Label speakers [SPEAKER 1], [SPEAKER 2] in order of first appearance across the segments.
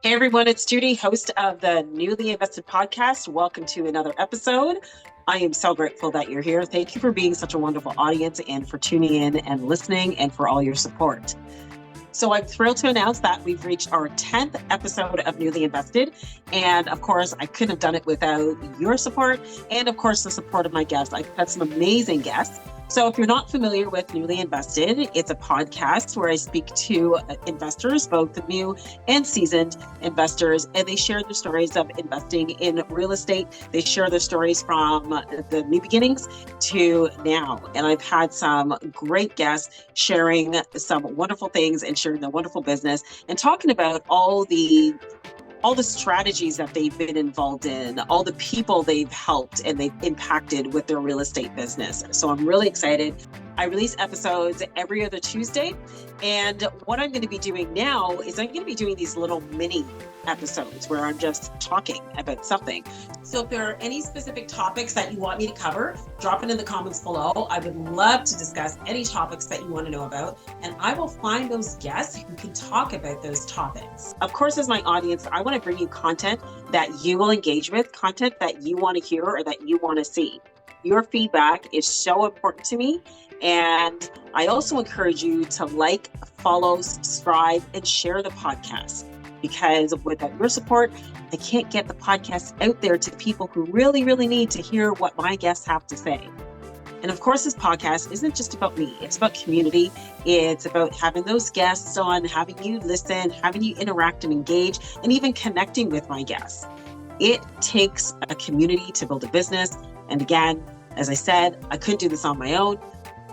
[SPEAKER 1] Hey everyone, it's Judy, host of the Newly Invested podcast. Welcome to another episode. I am so grateful that you're here. Thank you for being such a wonderful audience and for tuning in and listening and for all your support. So I'm thrilled to announce that we've reached our 10th episode of Newly Invested. And of course, I couldn't have done it without your support and of course, the support of my guests. I've had some amazing guests. So if you're not familiar with Newly Invested, it's a podcast where I speak to investors, both new and seasoned investors, and they share their stories of investing in real estate. They share their stories from the new beginnings to now. And I've had some great guests sharing some wonderful things and sharing their wonderful business and talking about all the strategies that they've been involved in, all the people they've helped and they've impacted with their real estate business. So I'm really excited. I release episodes every other Tuesday. And what I'm going to be doing now is I'm going to be doing these little mini episodes where I'm just talking about something. So if there are any specific topics that you want me to cover, drop it in the comments below. I would love to discuss any topics that you want to know about, and I will find those guests who can talk about those topics. Of course, as my audience, I want to bring you content that you will engage with, content that you want to hear or that you want to see. Your feedback is so important to me. And I also encourage you to like, follow, subscribe, and share the podcast. Because without your support, I can't get the podcast out there to people who really, really need to hear what my guests have to say. And of course, this podcast isn't just about me. It's about community. It's about having those guests on, having you listen, having you interact and engage, and even connecting with my guests. It takes a community to build a business. And again, as I said, I couldn't do this on my own.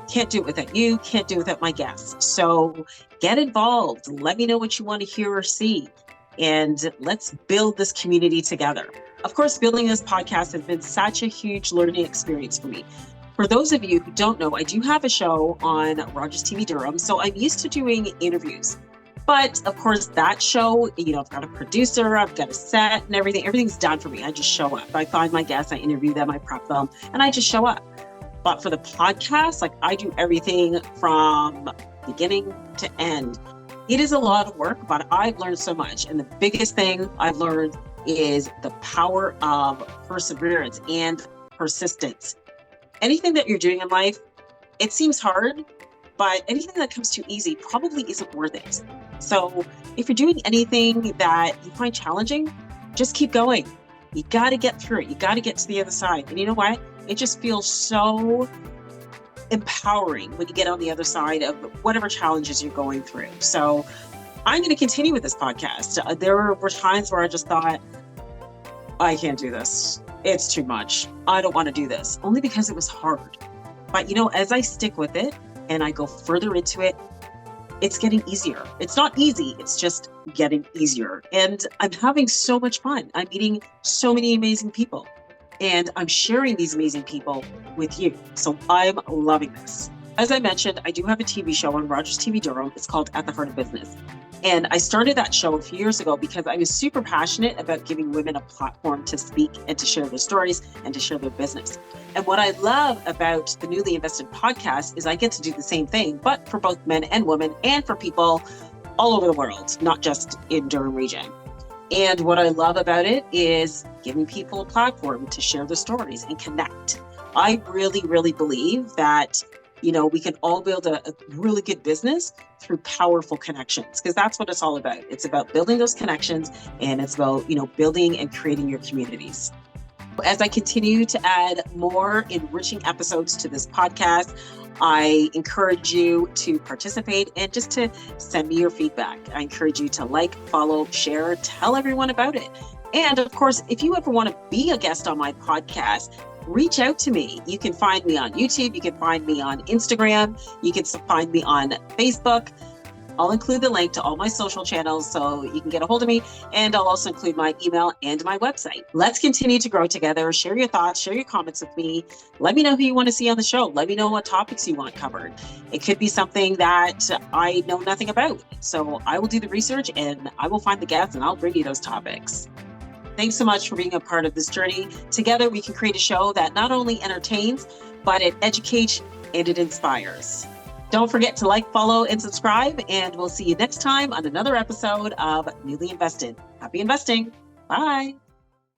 [SPEAKER 1] Can't do it without you, can't do it without my guests. So get involved. Let me know what you want to hear or see. And let's build this community together. Of course, building this podcast has been such a huge learning experience for me. For those of you who don't know, I do have a show on Rogers TV Durham. So I'm used to doing interviews. But of course, that show, I've got a producer, I've got a set and everything. Everything's done for me. I just show up. I find my guests, I interview them, I prep them, and I just show up. But for the podcast, I do everything from beginning to end. It is a lot of work, but I've learned so much. And the biggest thing I've learned is the power of perseverance and persistence. Anything that you're doing in life, it seems hard, but anything that comes too easy probably isn't worth it. So if you're doing anything that you find challenging, just keep going. You got to get through it. You got to get to the other side. And you know what? It just feels so empowering when you get on the other side of whatever challenges you're going through. So I'm going to continue with this podcast. There were times where I just thought, I can't do this. It's too much. I don't want to do this, only because it was hard. But as I stick with it and I go further into it, it's getting easier. It's not easy. It's just getting easier. And I'm having so much fun. I'm meeting so many amazing people. And I'm sharing these amazing people with you. So I'm loving this. As I mentioned, I do have a TV show on Rogers TV Durham. It's called At the Heart of Business. And I started that show a few years ago because I was super passionate about giving women a platform to speak and to share their stories and to share their business. And what I love about the Newly Invested podcast is I get to do the same thing, but for both men and women and for people all over the world, not just in Durham region. And what I love about it is giving people a platform to share their stories and connect. I really, really believe that, we can all build a really good business through powerful connections, because that's what it's all about. It's about building those connections, and it's about, building and creating your communities. As I continue to add more enriching episodes to this podcast, I encourage you to participate and just to send me your feedback. I encourage you to like, follow, share, tell everyone about it. And of course, if you ever want to be a guest on my podcast, reach out to me. You can find me on YouTube. You can find me on Instagram. You can find me on Facebook. I'll include the link to all my social channels so you can get a hold of me. And I'll also include my email and my website. Let's continue to grow together. Share your thoughts, share your comments with me. Let me know who you want to see on the show. Let me know what topics you want covered. It could be something that I know nothing about. So I will do the research and I will find the guests and I'll bring you those topics. Thanks so much for being a part of this journey. Together, we can create a show that not only entertains, but it educates and it inspires. Don't forget to like, follow, and subscribe, and we'll see you next time on another episode of Newly Invested. Happy investing. Bye.